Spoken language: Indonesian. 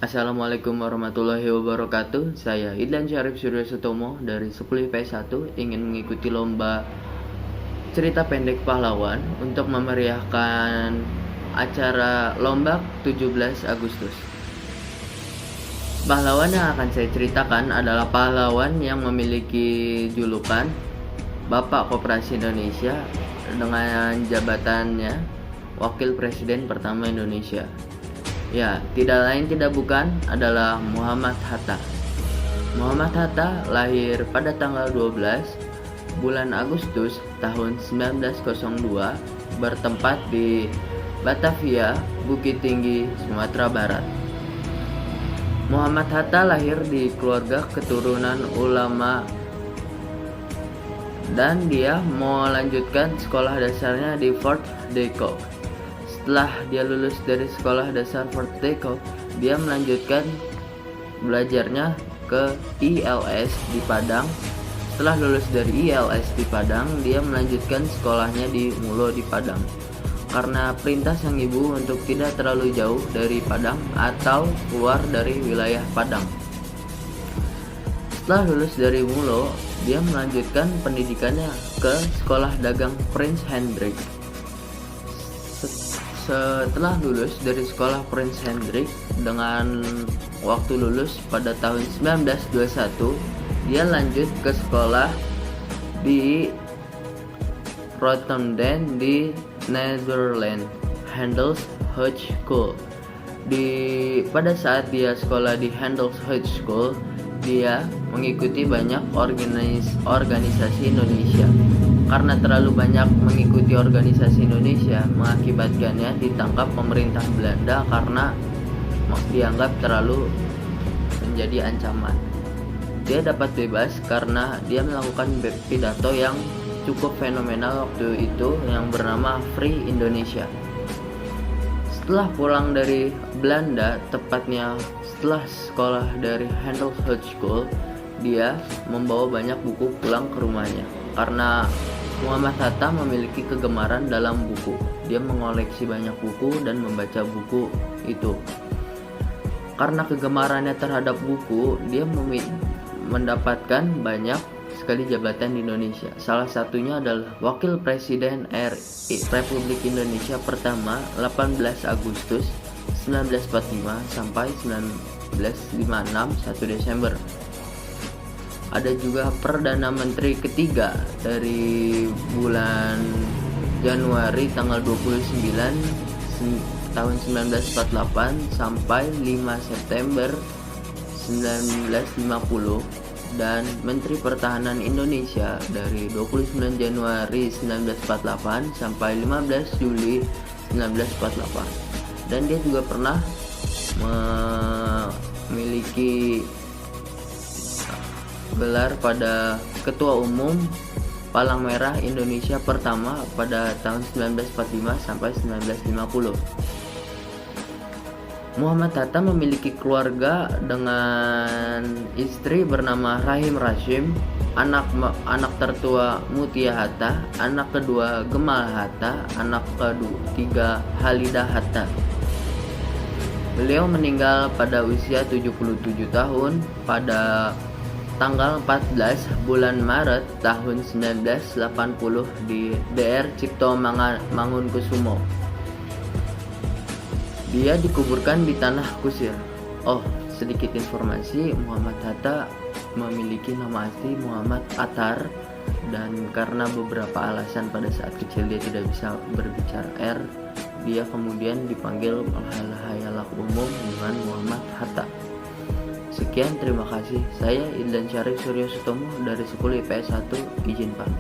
Assalamualaikum warahmatullahi wabarakatuh. Saya Idlan Syarif Suryo Sutomo dari 10 IPS 1 ingin mengikuti lomba cerita pendek pahlawan untuk memeriahkan acara Lombak 17 Agustus. Pahlawan yang akan saya ceritakan adalah pahlawan yang memiliki julukan Bapak Koperasi Indonesia dengan jabatannya Wakil Presiden pertama Indonesia. Ya, tidak lain tidak bukan adalah Muhammad Hatta. Muhammad Hatta lahir pada tanggal 12 bulan Agustus tahun 1902 bertempat di Batavia, Bukit Tinggi, Sumatera Barat. Muhammad Hatta lahir di keluarga keturunan ulama dan dia melanjutkan sekolah dasarnya di Fort Decock. Setelah dia lulus dari sekolah dasar Fort Decock, dia melanjutkan belajarnya ke ILS di Padang. Setelah lulus dari ILS di Padang, dia melanjutkan sekolahnya di Mulo di Padang. Karena perintah sang ibu untuk tidak terlalu jauh dari Padang atau keluar dari wilayah Padang. Setelah lulus dari Mulo, dia melanjutkan pendidikannya ke Sekolah Dagang Prince Hendrik. Setelah lulus dari sekolah Prince Hendrik dengan waktu lulus pada tahun 1921, dia lanjut ke sekolah di Rotterdam di Netherlands, Handels High School. Pada saat dia sekolah di Handels High School, dia mengikuti banyak organisasi Indonesia. Karena terlalu banyak mengikuti organisasi Indonesia, mengakibatkannya ditangkap pemerintah Belanda karena dianggap terlalu menjadi ancaman. Dia dapat bebas karena dia melakukan pidato yang cukup fenomenal waktu itu yang bernama Free Indonesia. Setelah pulang dari Belanda, tepatnya setelah sekolah dari Handels High School, dia membawa banyak buku pulang ke rumahnya. Karena Muhammad Hatta memiliki kegemaran dalam buku, dia mengoleksi banyak buku dan membaca buku itu. Karena kegemarannya terhadap buku, dia mendapatkan banyak sekali jabatan di Indonesia. Salah satunya adalah Wakil Presiden Republik Indonesia pertama 18 Agustus 1945 sampai 1956 1 Desember. Ada juga Perdana Menteri ketiga dari bulan Januari tanggal 29 tahun 1948 sampai 5 September 1950 dan Menteri Pertahanan Indonesia dari 29 Januari 1948 sampai 15 Juli 1948. Dan dia juga pernah memiliki gelar pada Ketua Umum Palang Merah Indonesia pertama pada tahun 1945 sampai 1950. Muhammad Hatta memiliki keluarga dengan istri bernama Rahim Rashim, anak tertua Mutia Hatta, anak kedua Gemal Hatta, anak ketiga Halidah Hatta. Beliau meninggal pada usia 77 tahun pada tanggal 14 bulan Maret tahun 1980 di DR Cipto Mangunkusumo. Dia dikuburkan di Tanah Kusir. Oh, sedikit informasi, Muhammad Hatta memiliki nama asli Muhammad Attar, dan karena beberapa alasan pada saat kecil dia tidak bisa berbicara R, dia kemudian dipanggil halayak umum dengan Muhammad Hatta. Sekian, terima kasih. Saya Idlan Syarif Suryo Sutomo dari 10 IPS 1, izin pamit.